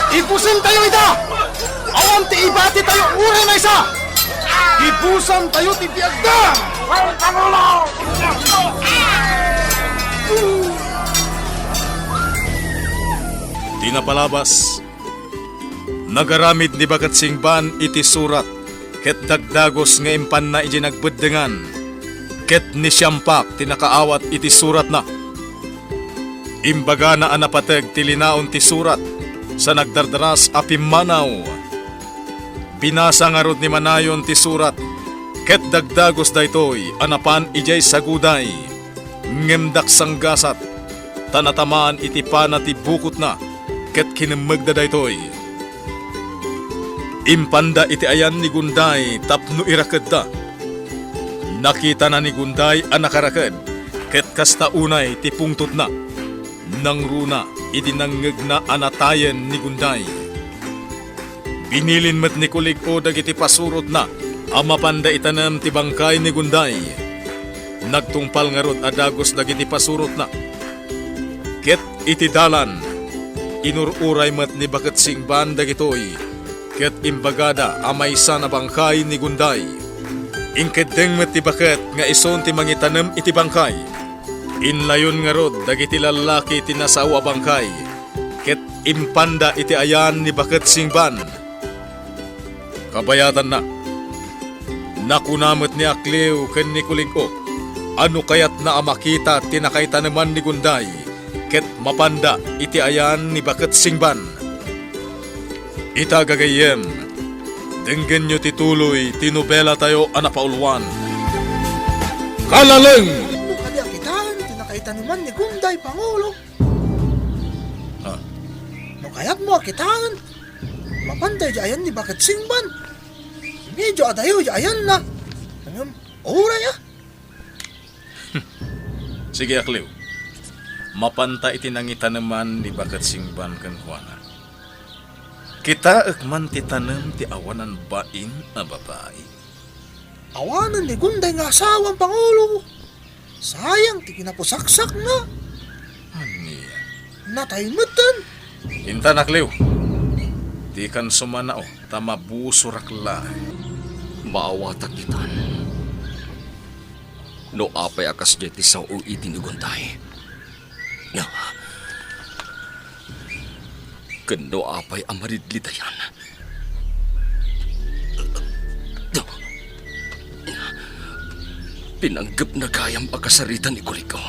Ipusin tayo ita! Awan ti ibati tayo uray na isa! Ipusan tayo ti piagda! Di napalabas. Nagaramid ni Bakat Singban iti surat ket dagdagos nga impan na iti nagbeddengan ket ni Siyampak tinakaawat iti surat na. Imbaga na anapateg ti linaon ti surat sa nagdardaras a pimmanaw. Binasa nga rod ni Manayon ti surat ket dagdagos daytoy anapan ijay saguday ngemdak sanggasat tanatamaan iti pana ti bukot na ket kinemmegda daytoy. Impanda iti ayan ni Gunday tapno irakedda. Nakita na ni Gunday ang nakaraked ket kasta unay ti pungtot na. Nang runa iti nanggeg na anatayen ni Gunday. Binilin met ni Kulig o dagiti pasurot na amapanda itanem ti bangkay ni Gunday. Nagtungpal nga rod adagos dagiti pasurot na. Ket iti dalan inururay met ni Bakat Singban dagitoy. Ket imbagada amaysa na bangkay ni Gunday. Ingkedeng met ti Bakat nga ison ti mangitanem iti bangkay. Inlayon nga rod dagiti lalaki ti nasawa bangkay. Ket impanda iti ayan ni Bakat Singban. Kabayatan na. Nakunamet ni Aklew ken ni Kuliko. Ano kayat na amakita tinakaitaneman ni Gunday. Ket mapanda iti ayan ni Bakat Singban. Itagagayem, denggen nyo tituloy, tinubela tayo anapauluan. Kalaleng! Ano kadi akitaan, tinakaitan naman ni Gunday, Pangulo. Ha? No kayat mo akitaan, mapantay di ayan ni Bakat Singban. Medyo adayo di ayan na. Oray ah. Sige Aklew, mapanta itinangita naman ni Bakat Singban kan Juana. Kita ekman ti tanem ti awanan bain a babae. Awanan ni Gunday nga asawang Pangulo. Sayang, ti kinapusaksak na. Ani? Nataymutan. Intan Aklew, di kan sumanao tamabusurak la. Maawatak itan. No apay akas jeti sa ui tinuguntay. Nga. Kendo apay amaridlitayan. Pinanggap na gayam akasaritan ni Kuliko.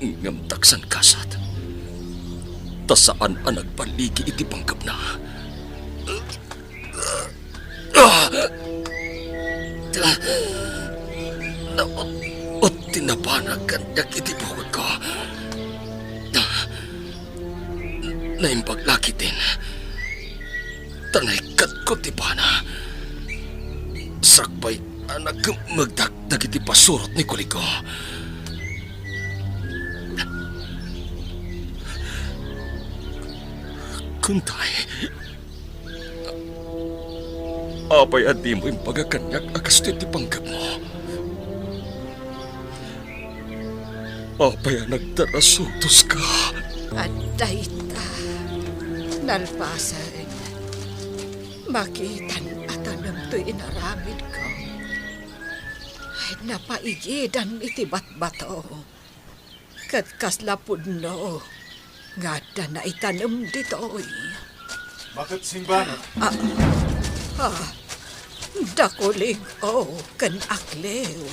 Ngamtaksan kasat. Tasaan ang nagpaligi iti panggap na. O tinapanagan yak iti bukod ko. Naimbaglakitin. Tanaykat ko ti pana. Sakbay anak magdagdag iti pasurot ni Kuliko. Kuntay. Apay adi mo yung pagakanyak akas ti panggap mo. Apay nagdarasutos ka. At dayta, nalpasan, makitan at anam to'y inaramid ko. Ay napaigidan iti batbato, kat kaslapod no, nga da na itanam dito'y. Bakat Singban? Dakulig o kan Aklew.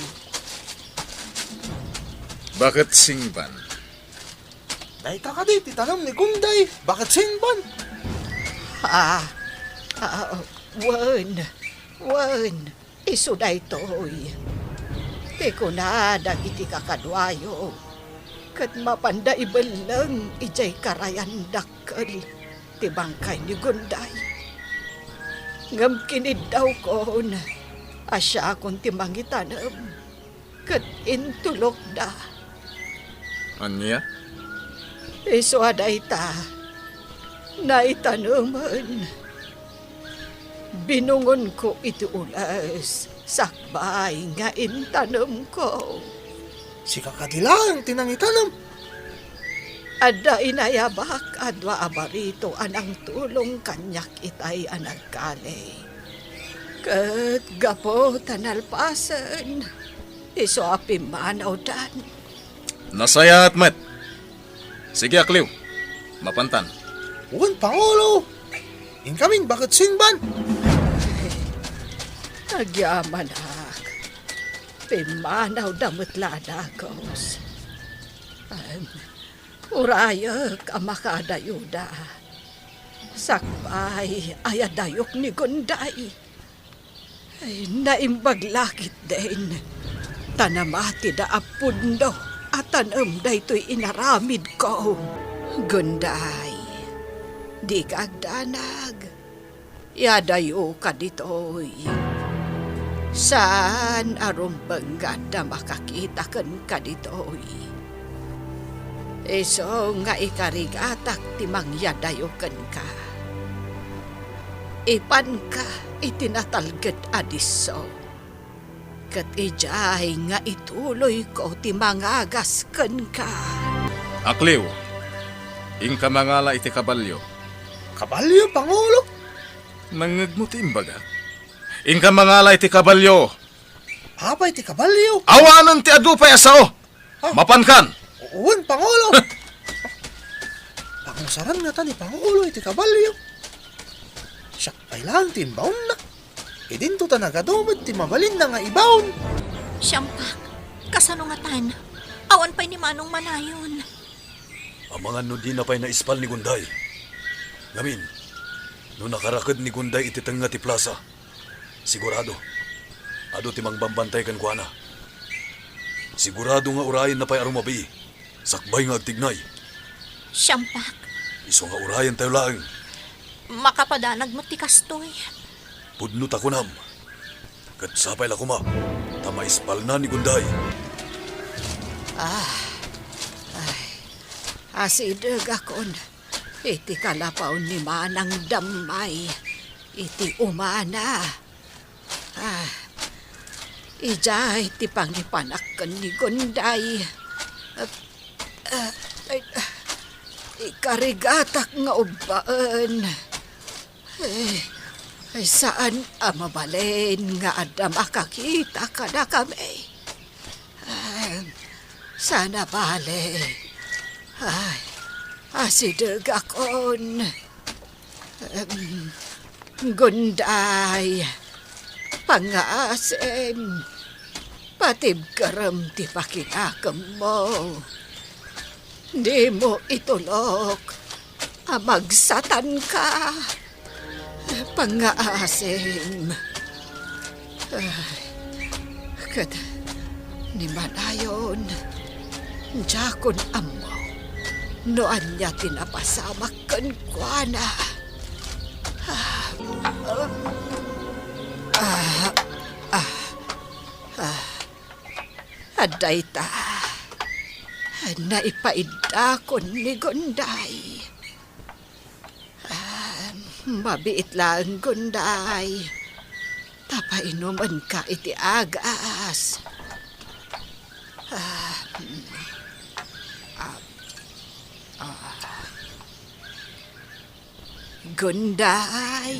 Bakat Singban? Dahita ka di, titanam ni Gunday, Bakat Singban. Wan, isuday to'y. Ti ko na dagiti kakadwayo. Kat mapanda ibalang ijay karayan dakkel. Ti bangkay ni Gunday. Ngam kinid daw ko na asya akong ti mangitanam. Kat intulok da. Anya? Iso aday ta. Naitanaman. Binungon ko iti ulas. Sakbay nga intanam ko. Si kakadila ang tinangitanam. Adda inayabak adwa abarito anang tulong kanyak itay anagkali. Kat gapo tanalpasan, iso apimanaw dan. Nasaya at met. Sige Akliw, mapantan. Uwan, Pangulo. Incoming, bakit singban? Nagyaman ak, pimanaw damot ladagos. Urayak ang makadayuda. Sakbay ayadayok ni Gunday. Ay, naimbaglakit din. Tanamati da apundo at tanam da ito'y inaramid ko. Gunday, di kagdanag. Yadayo ka dito'y. Saan arumbanggat na makakita kan ka dito'y. Iso nga ikarigatak timang yadayokan ka. Ipan ka itinatalgad adiso. Kat ijay nga ituloy ko timang agaskan ka. Akliw, ingka mangala iti kabalyo. Kabalyo, Pangulo. Nangagmuti imbaga. Ingka mangala iti kabalyo. Apay ti kabalyo. Awanan ti adupay asao. Mapankan. Uwan, Pangulo. Pangusaran nga ta ni Pangulo iti kabalyo. Siya kailang timbaon na. Idinto ta nagadumad ti mabalin na nga ibaon. Siyampak, kasanungatan. Awan pa'y ni Manong Manayon. Ang mga di na pa'y naispal ni Gunday. Ngamin, no nakarakad ni Gunday iti tanga ti plaza, sigurado, ado timang bambantay kan kuana. Sigurado nga urayan na pa'y arumabi, sakbay nga agtignay. Siyampak, Iso nga urayan tayo lang, makapadanag mo ti kastoy. pudnot ako nam. Kat sapay la kuma, tamaispal na ni Gunday. Asidag akon, iti kalapaw ni Manang Damay, iti umana. Ijay ti pangipanakan ni Gunday. Ikarigatak nga ubaan. Saan amabalin nga ada makakita ka na kami? Sana bale. Asidag akon. Gunday. Pangasim. Patib karam ti pakinakam mo. Di mo itulok. Magsatan ka. Pangaasim. Kat ni Manayon. Jakon amo. Noan niya tinapasamak kan kuana. Aday ta. Naipaidakon ni Gunday. Mabiit lang, Gunday. Tapainuman ka iti agas. Gunday.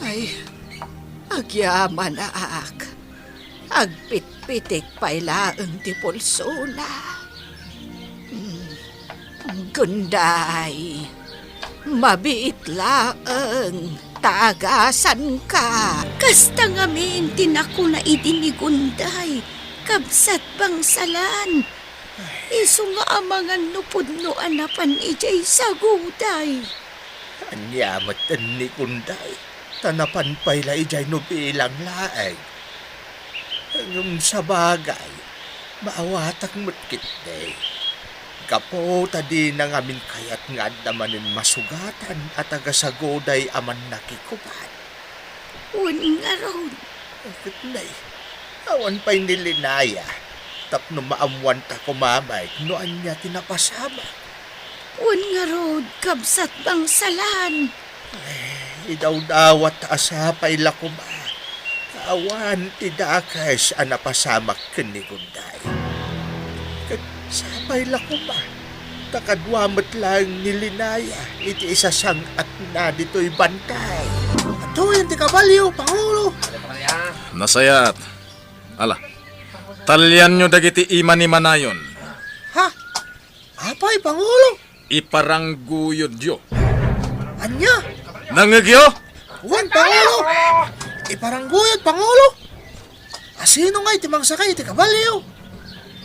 Ay, agyaman ak. Agpit-pitik pailaang ti pulso na. Gunday, mabiit laang tagasan ka. Kasta ngamin tinako na idin ni Gunday, kabsat bangsalan. Iso nga amangan nupod no anapan ijay sa guday. Anyamatan ni Kunday. Tanapan pa'y la ijay no bilang laeng. Hanggang sa bagay, maawatak mutkit day. Kapo tadi na ngamin kayat nga namanin masugatan at agasagoday aman nakikupan. Uning aron. Bakit nay? Awan pa'y nilinaya. Tapno maamuan ta kumamay, noan niya tinapasama. Uning aron, kabsat bangsalan. Idaw-dawat asapay lakuma. awan tidakas ang napasamak ken ni Gunday. Kat sabay la ko ba? Takadwamat lang ni Linaya iti isa sang at na dito'y bantay. Ato yung ti kabalyo, Pangulo. Nasayat. Ala, talyan nyo dagiti ima ni Manayon. Ha? Apay, Pangulo? Iparangguyod yo. Anya? Nangagyo? Wan, Pangulo! Iparangguyod, Pangulo! Asino nga iti mangsakay iti kabalyo?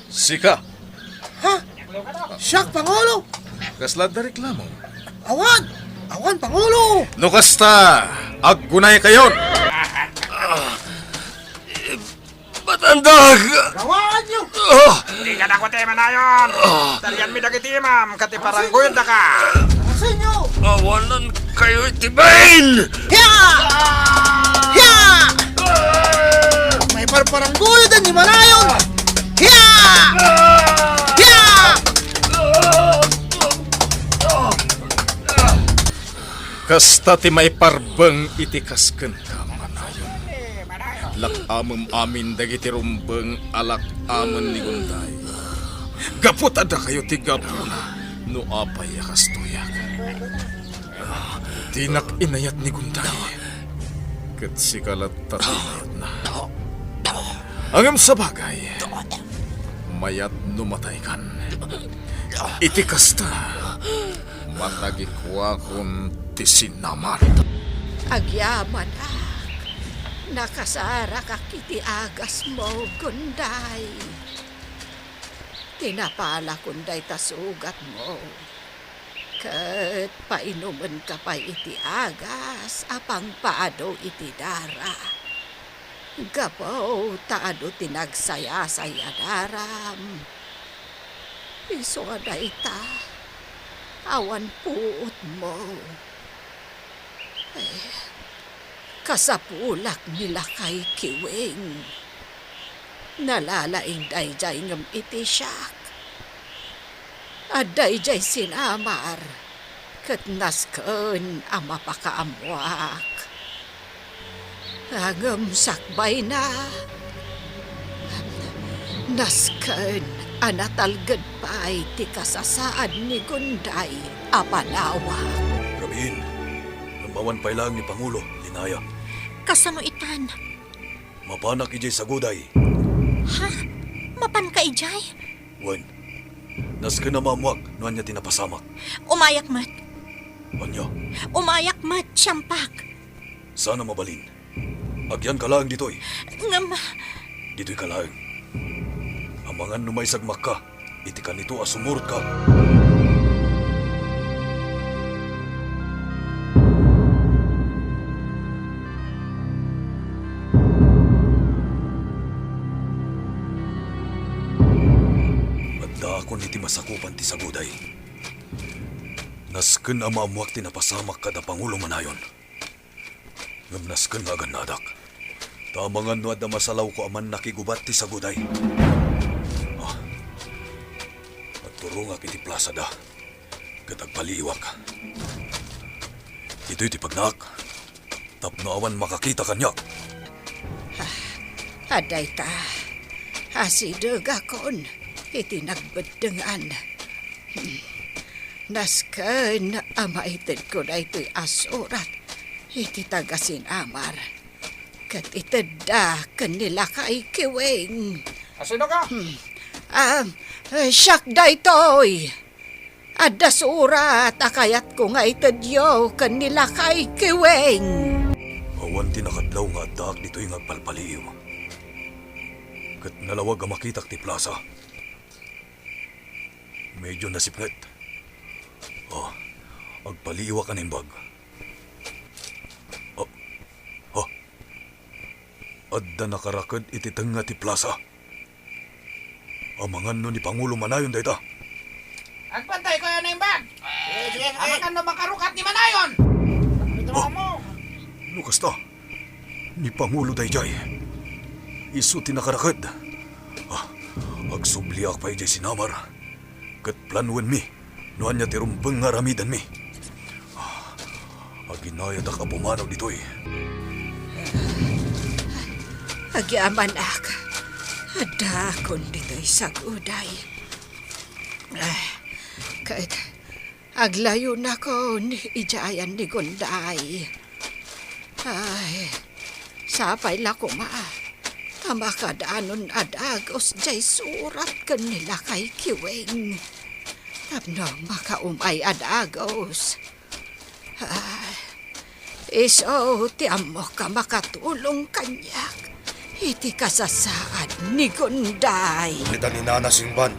Sika. Ha? Siyak, Pangulo! Kasla da reklamo. Awan! Awan, Pangulo! No kasta, aggunay kayon. Batandag! Gawaan niyo! Di ka dako te manayon. Talian mi dagiti imam kati paranggoy da ka. Sa inyo! Awanan kayo itibain! Hiya! Hiya! May parparanggulo din ni Manayon! Hiya! Hiya! Kasta ti may parbeng itikasken ka, Manayon. Lakamem amin dagiti rumbeng alak amen ni Gunday. Gapot ada kayo ti gapuna no apay akastuyak. Tinak inayat ni Gunday. Ket sikalat tatinayat na. Angam sa bagay, mayat numataykan. Iti kasta, matagikwa kun ti sinamar. Agyaman nakasara ka kiti agas mo, Gunday. Tinapala kunday tasugat mo. Kat painuman ka pa iti agas, apang paado iti dara. Gapaw taado tinagsaya-saya daram. Iso nga ita, awan puot mo. Kasapulak nila kay Kiwing. Nalalaing dayjay ngam iti siyak. At dayjay sinamar. Kat nasken ang mapakaamwak. Angam sakbay na. Nasken anatalgad pa'y ti kasasaad ni Gunday apanawak. Rabin, nambawan pa lang ni Pangulo, Linaya. Kasano itan? Mapanak ijay sa guday. Ha? Mapan ka ijay? Wan, nasken na mamuak, nuan niya tinapasamak. Umayak mat. Anya, Umayak mat, Siyampak. sana mabalin. Agyan ka lang ditoy. Ngam, Dito'y ka lang. Amangan numay sagmak ka, iti ka nito asumurot ka. Adda ako niti masakupan ti saguday. Nasken ang maamuak tinapasamak kada Pangulo Manayon. Ngam nasken nga ganadak. Tamangan no adda masalaw ko aman nakigubat ti saguday. Turong ak iti plaza da. Katag paliwak. Ito'y ti pagnak. Tapno awan makakita kanya. Aday ta, asidog akon, iti nagbedengan. Nasken amaitid ko na ito'y asurat, iti tagasin amar. Kat iteda kanila kay Kiwing. Asino ka? Siyak daytoy. Adda surat akayat ko nga itedyo kanila kay Kiwing. Awan tinakadlaw nga addaak dito'y ngagpalpaliw. Kat nalawag ang makitak ti plaza. Medyo nasipnget. Agpaliwa ka nimbag. Adda nakarakad iti tenga ti plaza. Amangan no ni Pangulo Manayon dayta. Agpantay ko yan yung bag. Amakan no makarukat ni Manayon. Ito mo. Lukas ta. Ni Pangulo dayjay. Isu tinakarakad. Agsubliak pa ijay sinamar. Kat planuan mi. Nuan niya tirumbeng nga ramidan mi. Aginayad ak apumanaw ditoy. Agyaman ak. Ada kon dito'y saguday. Kahit aglayo na ko ni ijayan ni Gunday. Ay, sapay la ko ma. Tamakadaanon adagos jay surat kanila kay Kiwing. Tapno makaumay adagos. Ay, iso tiamo ka makatulong kanyak. Iti kasasaad ni Gunday. Nita ni Nana Singban.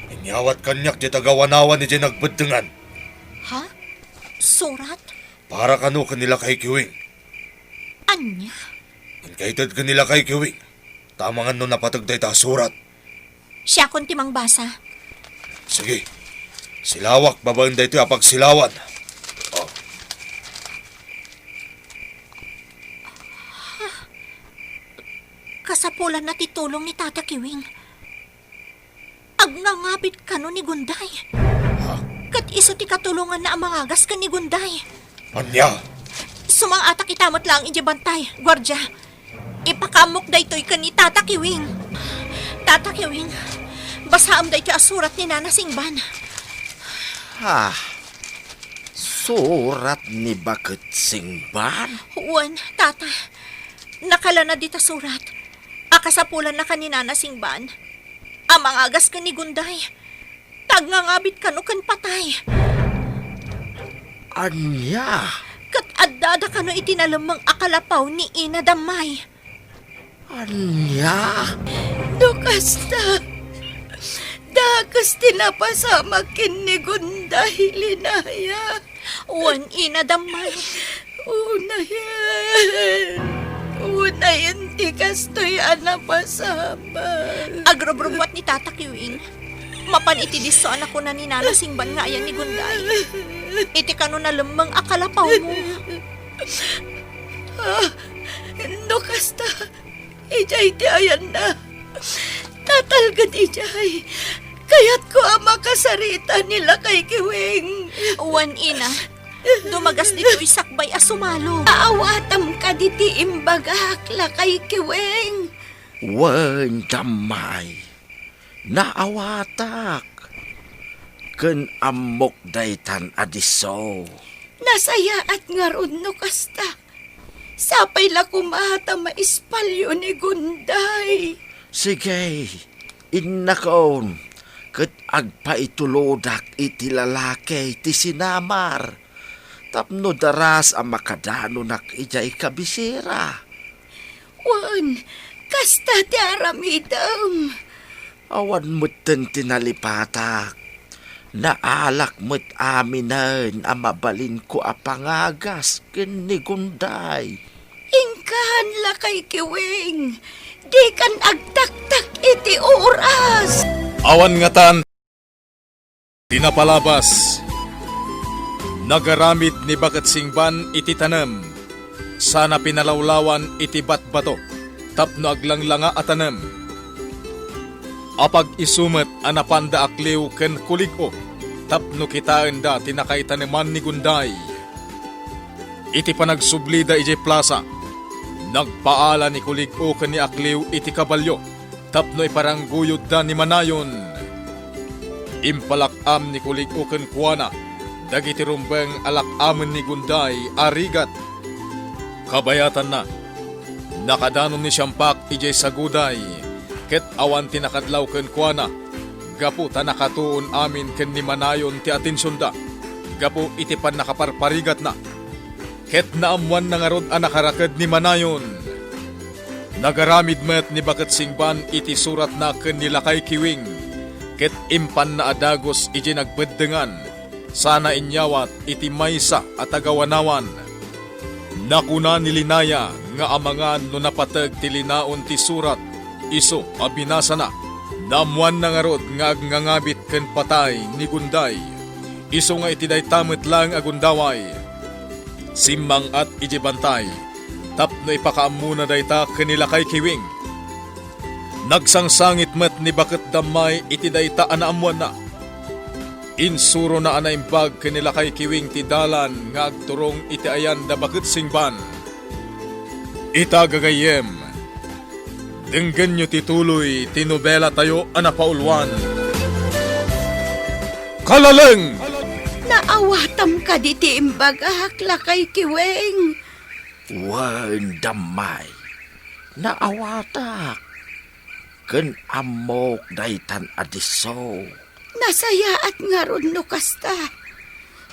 Inyawat kanyak di tagawanawan ni Jay nagbeddengan. Ha? Surat? Para kanu kanila kay Kiwing. Anya? Inkaitad kanila kay Kiwing. Tamangan no napatagday ta surat. Siya kon timang basa. Sige. Silawak babaan dito apag silawan. Oh. Kasapulan na titulong ni Tata Kiwing. Agnangabit ka no ni Gunday. Kat iso ti katulungan na amangagas ka ni Gunday. Anya? Sumang atak itamot lang bantay, gwardya. Ipakamok daytoy ka ni Tata Kiwing. Tata Kiwing, basaam daytoy asurat ni Nana Singban. Surat ni Bakit Singban? Huwan, Tata. Nakala na dita surat. Akasapulan na ka ni Nana Singban. Amangagas ka ni Gunday. Tagnangabit ka no kan patay. Anya? Kat addada ka no itinalamang akalapaw ni Ina Damay. Anya? Dukasta. Dakas tinapasama kin ni Gunday linaya. Uwan, Ina Damay. Una yan ti kastoy anapasama. Agrobrobwat ni Tata Kiwing. Mapan iti diso anak ko na ni Nana Singban nga ayan ni Gunday. Iti kano na lamang akalapaw mo. Dukasta. Ijay ti ayan na. Tatalgan ijay. Kaya't ko ang makasarita nila kay Kiwing. Uwan, Ina. Dumagas dito isakbay asumalo. Aawatam ka diti imbagak la kay Kiwing. Wen damay. Naawatak. Ken amok daytan adiso. Nasaya at ngaron no kasta. Sapay la kumahata maispalyo ni Gunday. Sige, innakaon. Ket agpaitulodak iti lalaki ti sinamar. Tapno daras ang makadano nak ijay kabisira. Wan, kasta ti aramidam. Awan mo't tinalipatak. Naalak mo't aminan ang mabalin ko apangagas ken ni Gunday. Ingkan la kay Kiwing. Di kan agtaktak iti oras. Awan nga tan, tinapalabas. Nagaramid ni Bakit Singban iti tanem. Sana pinalawlawan iti batbato. Tapno aglanglanga atanem. Apag isumet anapanda akliw ken kuligo. Tapno kitaan da tinakaitaneman ni Gunday. Iti panagsublida iti plaza. Nagpaala ni kuligo ken ni akliw iti kabalyo. Tapno iparangguyod da ni Manayon. Impalakam ni kuligo ken kuana. Dagiti rumbeng alakamen ni Gunday arigat. Kabayatan na. Nakadanon ni Siyampak ijay saguday. Ket awan tinakadlaw ken kuana. Gapu ta nakatuon amin ken ni Manayon ti atinsunda. Gapu iti pan nakaparparigat na. Ket naamuan na nga rod anakarakad ni Manayon. Nagaramid met ni Bakit Singban iti surat na ken nila kay Kiwing. Ket impan na adagos iti nagbeddengan. Sana inyawat iti maysa at agawanawan. Nakuna nilinaya nga amangan no napatag ti linaon ti surat. Iso abinasa na. Namuan na nga rod nga agngangabit ken patay ni Gunday. Iso nga iti daytamet lang agundaway. Simmang at iti bantay. Tapno ipakaamuna dayta kanila kay Kiwing. Nagsangsangit met ni Bakit Damay iti dayta anaamuan na. Insuro na anaimbag kanila kay Kiwing ti dalan nga agturong iti ayan da Bakit Singban. Ita gagayem, Denggan nyo tituloy, tinobela tayo anapaulwan. Kalaleng! Naawatam ka diti imbagak lakay kiweng. Wan damay. Naawatak. Ken amok daytan adiso. Nasaya at nga ron no kasta.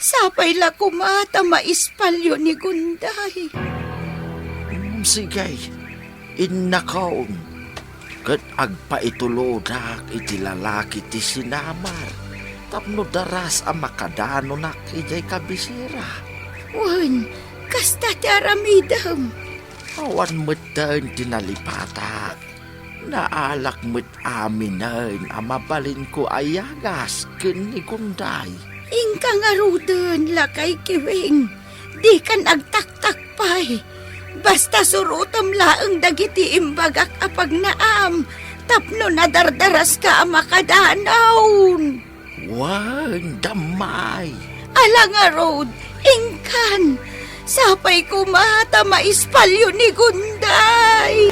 Sapay la kumata maispalyo ni Gunday. Sige, innakaon. Ket agpaitulodak iti lalaki ti sinamar. Tapno daras ang makadano nak ijay kabisira. Wan, kasta ti aramidam. Awan metan tinalipatak. Naalak met aminan ang mabalin ko ayagas ken ni Gunday. Ingka nga ruden lakay kiwing. Di kan agtaktak pay. Basta surutam laeng dagiti imbagak apag naam. Tapno nadardaras ka ang makadanaon. Wan damay. Ala nga road, ingkan. Sapay kumata maispalyo ni Gunday.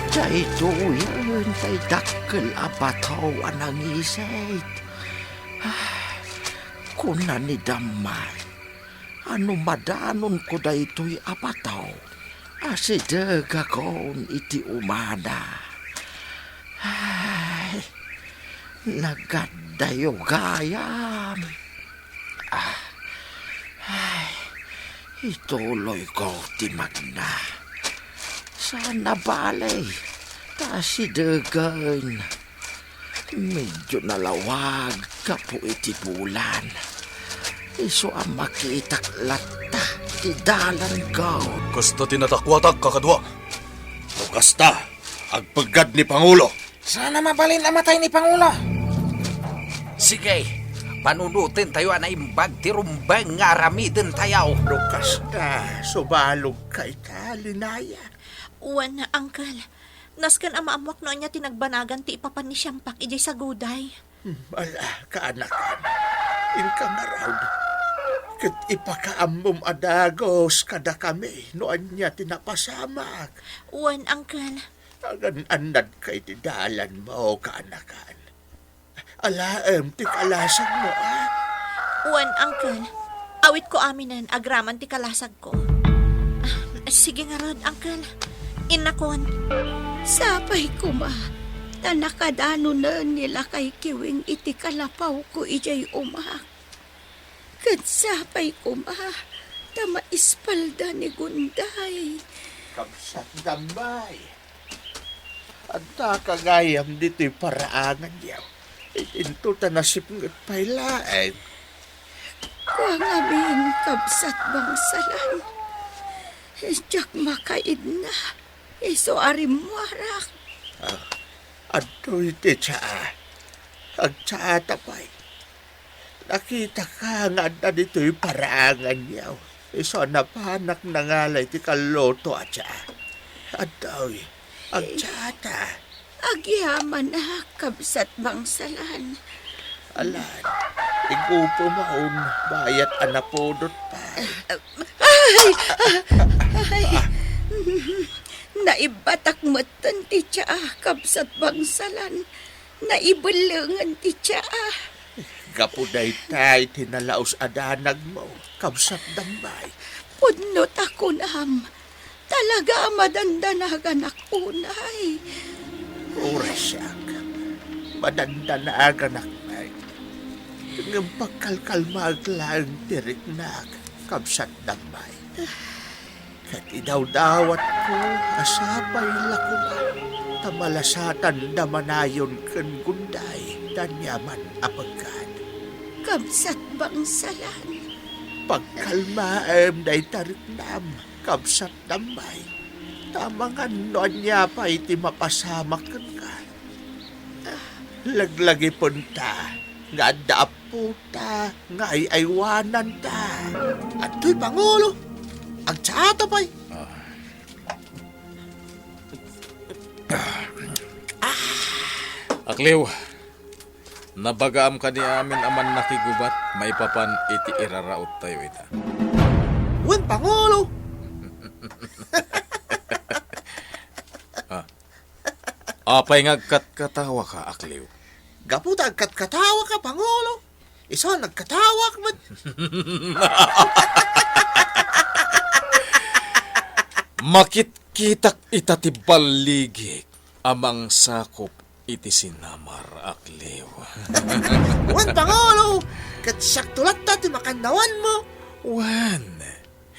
Jay doyan tay dakkel apataw anang isay. Kuna ni damay. Ano madanon ko daytoy apataw. Asidega kon iti umada. Ay, nagadayo gayam. Ay, ituloy ko ti magna. Sana balay. Tasidegan. Medyo nalawag ka po iti bulan. Iso ang makitak lata ti dalan ko. Kasta tinatakwatak kakadwa. O kasta, agpagad ni Pangulo. Sana mabalin amatay ni Pangulo. Sige, panunutin tayo na imbag ti rumbang nga aramiden tayaw. O kasta, subalog ka italinaya. Uwan na, Uncle. Naskan ang maamwak noon niya tinagbanagan ti ipapan ni Siyampak ijay sa guday. Ala, kaanakan. Inka nga raw. Kat ipakaamom adagos kada kami noon niya tinapasamak. Uwan, Uncle. Agan anad kay ti dalan mo, kaanakan. Alaem, ti kalasag mo, ah. Uwan, Uncle. Awit ko aminan, agraman ti kalasag ko. Sige nga rod, Uncle. Inakon. Sapay kuma. Tanakadano na nila kay kiwing iti kalapaw ko ijay umak. Kadsapay kuma. Tama ispalda ni Gunday. Kamsat gambay. At nakagayam dito'y paraangan niya. Itinto tanasip nga't pailaeng. Kuang amin kabsat bangsalan. Diyak makaid na. Iso arimwarak. Ado'y ti tsaa. Agtsaa tapay. Nakita ka nga na dito'y paraangan niya. Iso napanak na ngalay ti kaloto at tsaa. Ado'y agtsaa ta. Agyaman na kabsat bangsalan. Alan, igupo maun bayat anapodot pa. Ay, naibatak matan ti tsaa kabsat bangsalan. Naibalangan ti tsaa. Gapuday tay tinalaos adanag mo, kabsat dambay. Pudnot ako nam. Talaga madandanagan ako nay. Orasyak, madandanagan akmay. Ng pagkalkalmag lang tiriknag, kabsat dambay. Kat idawdawat ko, asapay lakuman, tamalasatan damanayon ken Gunday, danyaman apagkan. Kabsat bangsalan. Pagkalmaem day tariknam, kabsat dambay. Tamangan noon niya pa iti mapasamak ka. Laglagi punta, nga daapo ta, nga aywanan ta. At to'y Pangulo, agtsata pa'y. Akliw, nabagaam ka ni amin aman nakigubat, maipapan iti iraraot tayo ita. Wen Pangulo! Apay ngagkat katawa ka, Akliw. Gaputa katawa ka, Pangulo. Iso nagkatawa ka man. Makitkitak itatibaligik amang sakop iti sinamar, Akliw. Wan, Pangulo. Kat saktulat ta ti makandawan mo. Wan,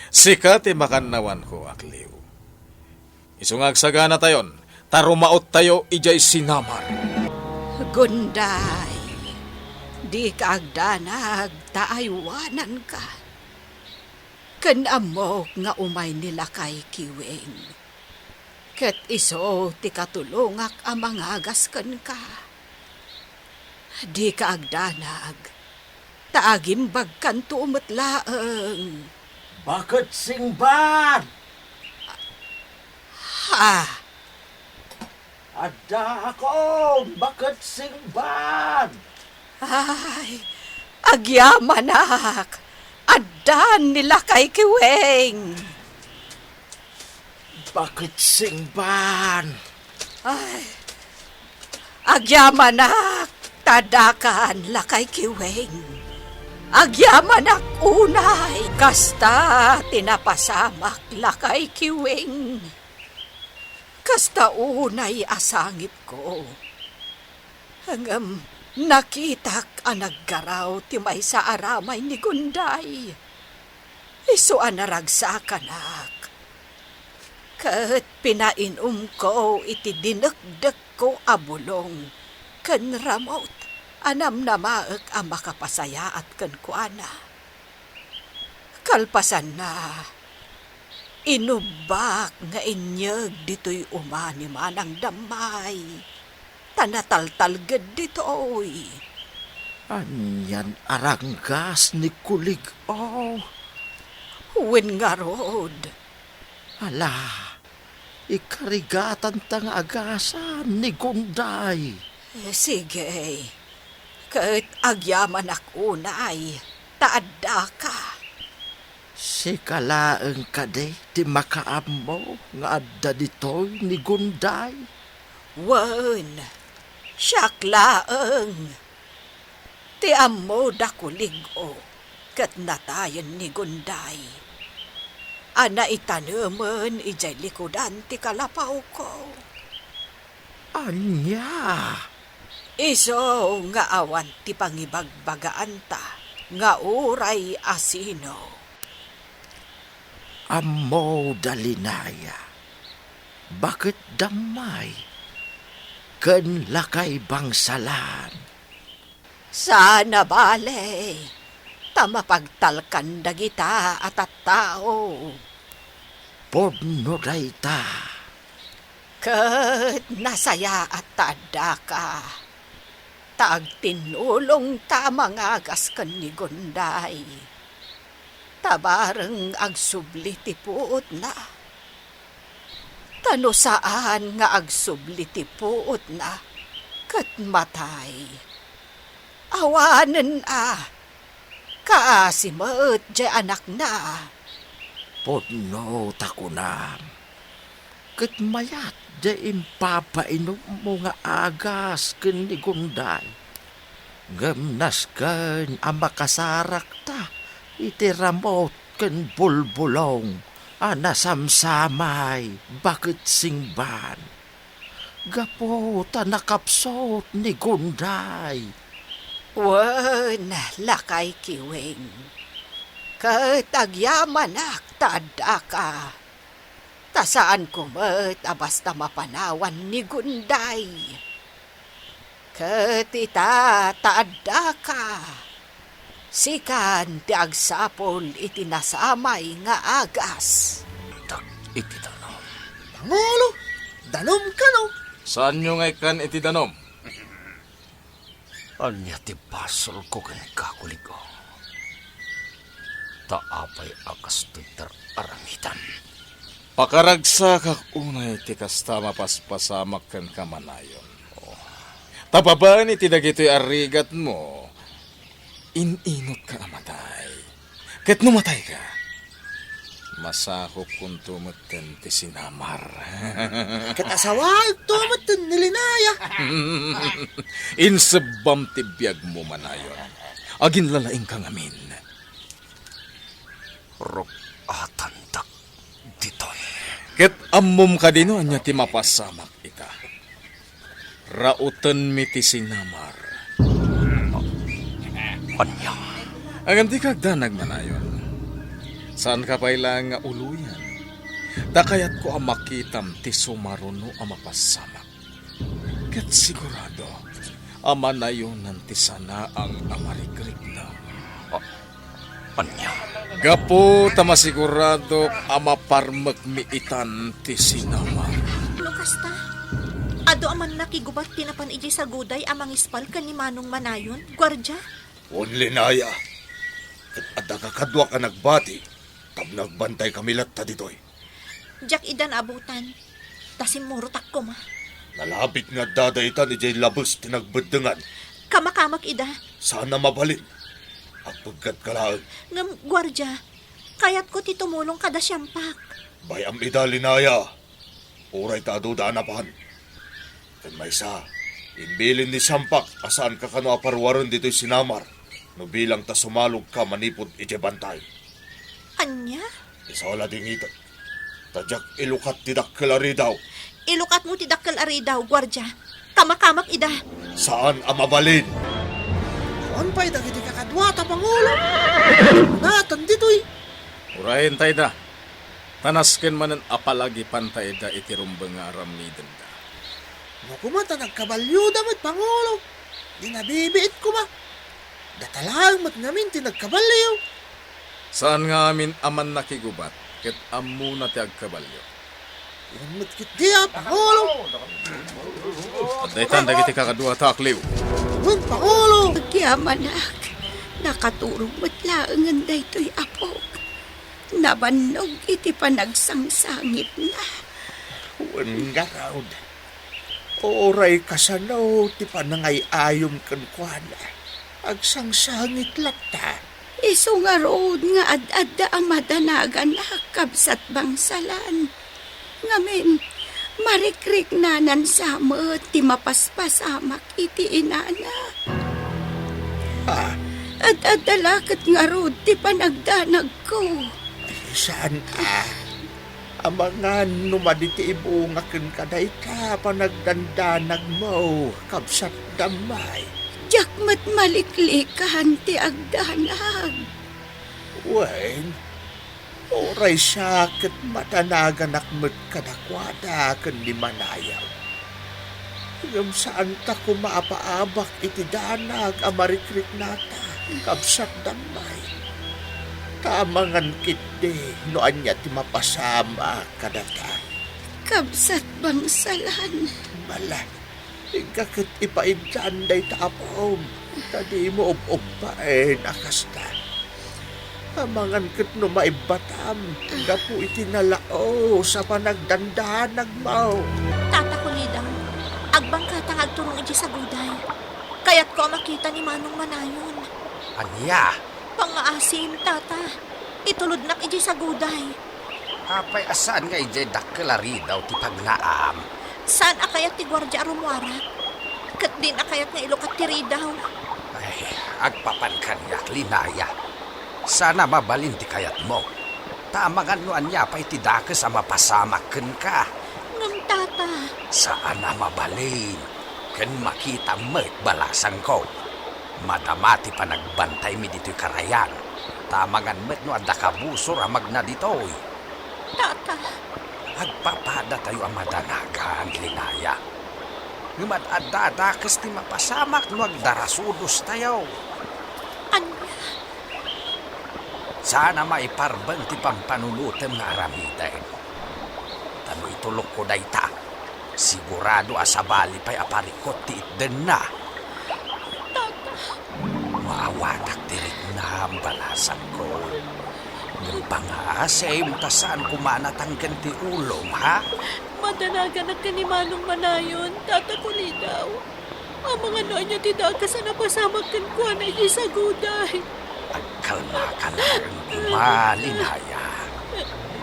sika ti makannawan ko, Akliw. Isungag sagana tayon, tarumaot tayo ijay sinamar. Gunday, di ka agdanag, taaywanan ka. Kanamok nga umay nila kay Kiwing. Ket iso ti katulungak ang mangagas kan ka. Di ka agdanag, taagimbag kan tumatlaeng. Bakit singban? Ha! Ada ako! Bakit singban? Ay, agyamanak! Adan nila kay Kiwing! Bakit singban? Ay, agyamanak! Tadakan la kay Kiwing! Agyamanak unay! Kasta tinapasamak la kay Kiwing! Kasta unay asangit ko. Hanggang nakitak ang naggaraw ti may sa aramay ni Gunday. Iso anaragsakan kat pinainom ko iti dinagdag ko abulong. Kan ramot, anam na maag ang makapasaya at kan kuana. Kalpasan na, inubak nga inyag dito'y umani manang damay. Tanataltalgad dito'y. Anyan aranggas ni kulig. Oh, Wen nga rod. ala, ikarigatan tang agasan ni Gunday. Sige, kat agyaman akunay, taadda ka. Si kalaeng kade ti makaam mo nga adda ditoy ni Gunday. Wen, syaklaeng. Ti amo da kuligo, kat natayan ni Gunday. Ana itanemen ijay likodan ti kalapaw ko. Anya, Iso nga awan ti pangibagbagaan ta, nga uray asino. amo dalinaya. Bakit damay? Ken lakay bangsalan. Sana bale, tamapagtalkan dagita at tao. Podno dayta. Ket nasaya at tada ka. Tag tinulong tamangagas kan ni Gunday. Tabareng agsubli ti puot na. Tano saan nga agsubli ti puot na. Ket matay. Awanen kaasimet di anak na. Podno takunam. Ket mayat de impapainom mo nga agas ken ni Gunday. Gemnas ken ang makasarak ta. Iti ramot ken bulbulong. Anasamsamay. Bakit singban? Gapo ta nakapsot ni Gunday. Wen, lakay Kiwing. Katagyaman tada ka. Tasaan kumet basta mapanawan ni Gunday. Katita tada ka. Sikan ti agsapol iti nasamay nga agas. Tak iti tanong. Pangulo, danom ka no. Saan nyo ngay kan iti danom? Anya ti basol ko ken kakuligo. Taapay akas Twitter arangitan. Pakaragsak unay ti kasta mapaspasamak kan kamanayon. Tapabaan iti dagitoy arigat mo, ininot ka amatay. Ket numatay ka, Masakop kung tumatan ti sinamar. Katasawa, tumatan nilinaya. Insabam ti biyag mo manayon. Agin lalaing kang amin. Rok atandak ditoy. Ket ammom ka dino anya ti mapasamak ita. Rautan mi ti sinamar. Anya. Agam ti kagdanag manayon. Saan ka pailang nga uluyan? Dakayat ko ang makitam ti sumaruno ang mapasamak. Ket sigurado, ama na yun nanti sana ang amarikrik na. Anya. Gapo tamasigurado ama parmek miitan ti sinamar. Lukas ta. Ado aman nakigubat tinapan iji sa guday amang ispal kan ni Manong Manayon, gwardya. Linaya. At nakakadwa ka nagbati. Tab nagbantay kamilat ta ditoy. Jak idan abutan. Tasimurot ako ma. Nalabit nga dadaitan ijay labos tinagbedengan. Kamakamak ida. Sana mabalin. At pagkat kalaan, Ngam, gwardya. Kayat ko ti tumulong kada siyampak. bayam ida linaya. Uray ta danapan. Kan may sa, imbilin ni Sampak asaan ka kano aparwaron dito'y sinamar. No bilang ta sumalog ka manipod ije bantay. Anya? Isa wala ding ito. Tadyak ilukat tidak kelari daw. Ilukat mo ti dakkel ari daw, gwardya. Kamakamak ida. Saan ang mabalin? Kuan pa'y dagiti kakadwa ta Pangulo. Natan dito'y. Urahin tayo da. Tanasken manan apalagi pantay da itirumbang nga aramiden da. No kumata nagkabalyo damat Pangulo. Di nabibiit ko ba? Datalang mat namin tinagkabalyo. Saan nga amin aman nakigubat, ket ammo na ti agkabalyo. Yan matkit diya Pangulo. At daytan dagiti kakadwa takliw. Wan Pangulo. Agyamanag, nakaturong matlaangan da ito'y apo. Nabanog iti panagsangsangit na. Wan nga raw. Oray kasanaw ti panangay ayom kan kuana. Agsangsangit lata. Iso nga rood nga ad-ad da amadanagan na kabsat bangsalan. Ngamin, marikrik nanan sa mo ti mapaspasamak iti inana. Ad-ad dalakat nga rood ti panagdanag ko. Saan ka? Ang mga numaditi ibungakin ka na ika panagdandanag mo, kabsat damay. Jakmat maliklikahan ti agdanag. Wen, oray sakit matanagan akmet kadakwada kan di manayaw. Ngam saan ta kumapaabak iti danag amarikrik nata, kabsat damay. Tamangan kiti, noan niya ti mapasama kadata. Kabsat bangsalan. Mala, ikakit ipaintan day tapom. Tadi mo pa nakasta. Tamangan kit no maibatam. Gapu itinalao sa panagdandanag mo. Tata ko lidang. Agbang katang agturong iji sa guday. Kayat ko makita ni Manong Manayon. Anya. Pangaasim, tata. Itulod nak iji sa guday. Apay asaan nga ije dakkelari daw ti pagnaam. Saan akayat ti gwardya arumwarat? Kat din akayat nga ilukat ti ridaw. Ay, agpapan kanyak linaya. Sana mabalin ti kayat mo. Tamangan no anya pa iti dakes a mapasamaken ka. Ngam, tata. Saan na mabalin? Ken makita mo't balasan ko. Madamati pa nagbantay mi dito'y karayan. Tamangan mo't no adda kabusor amag na dito'y. Tata. Agpapada tayo ang madanagan, linaya. Ngumad adda dakes ti mapasamak no agdarasudos tayo. Anya. Sana maiparbang ti pampanunutem nga aramiden. Tano itulok ko dayta. Sigurado asabali pa'y aparikot ti itden na. Maawatak tirik na ang balasan ko. Ng pangasay mo tasaan kumanatanggan ti ulong, ha? Madanagan na ni Manong Manayon, tata ko lidaw. Ang mga noon niya tidaga sa napasamak kan ko na iji sa guday. Agkalma ka lang kumalinaya.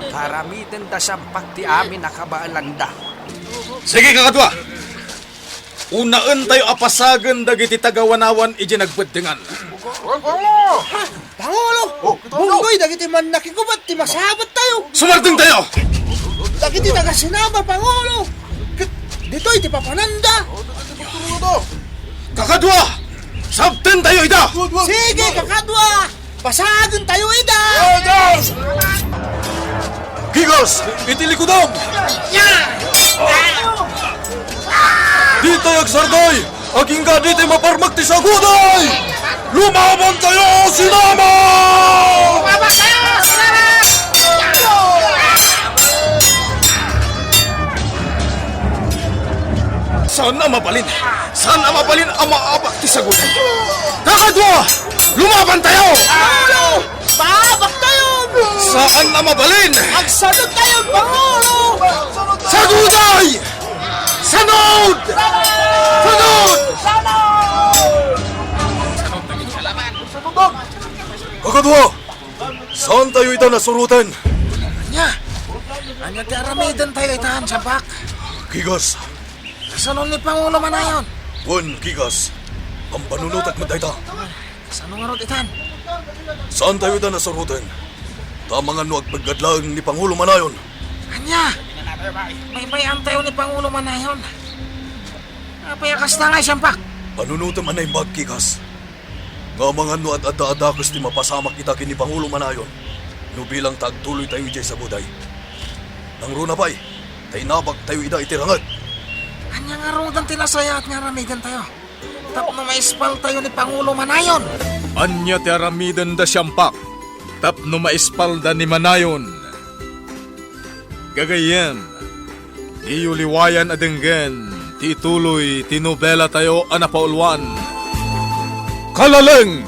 Karamitin da sampak ti amin nakabaalanda. Sige kakadwa. Unaan tayo apasagan dagiti tagawanawan iji nagbeddengan. Pangulo! Bunggoy, dagiti man nakikubat, ti masabat tayo! Sumardeng tayo! Dagiti nagasinama, Pangulo! Dito'y ti papananda! Kakadwa! Sabten tayo ida! Sige, kakadwa! Pasagan tayo, ida! Gigas! Itilikudam! Di tayo agsarday! Aging ka di tayo maparmak ti saguday! Lumaban tayo, sinama! Babak tayo! Sinama! Saan na mabalin? Saan na mabalin ang maabak ti sagutan? Kakadwa! Lumaban tayo! Pangulo! Paabak tayo! Saan na mabalin? Agsadot tayo, Pangulo! Saguday! Sanod! Sanod! Kakadwa! Saan tayo ita nasurutan? Anya ti aramidan tayo itahan sa bak. Gigas! Kasanon ni Pangulo Manayon. Wan, Gigas! Ang panunutak mo tayo. Kasanon nga rod itahan. Saan tayo ita nasurutan? Tamang ano agpaggadlaan ni Pangulo Manayon. Anya! May tayo ni Pangulo Manayon. Payakas na nga siyang bak. Panunutan man na yung bag, Gigas. Nga mga ano at ada-adakas ti mapasamak kita kini Pangulo Manayon. No bilang tagtuloy tayo ijay sa buday. Nang runa pa'y, tayo nabag tayo ida itirangat. Anya nga rodan tinasaya at nga ramigan tayo. Tapno maispal tayo ni Pangulo Manayon. Anya ti aramidan da siyampak. Tapno maispalda ni Manayon. Gagayem, iyuliwayan adenggen, ti ituloy, tinobela tayo anapaulwan. Kalaleng!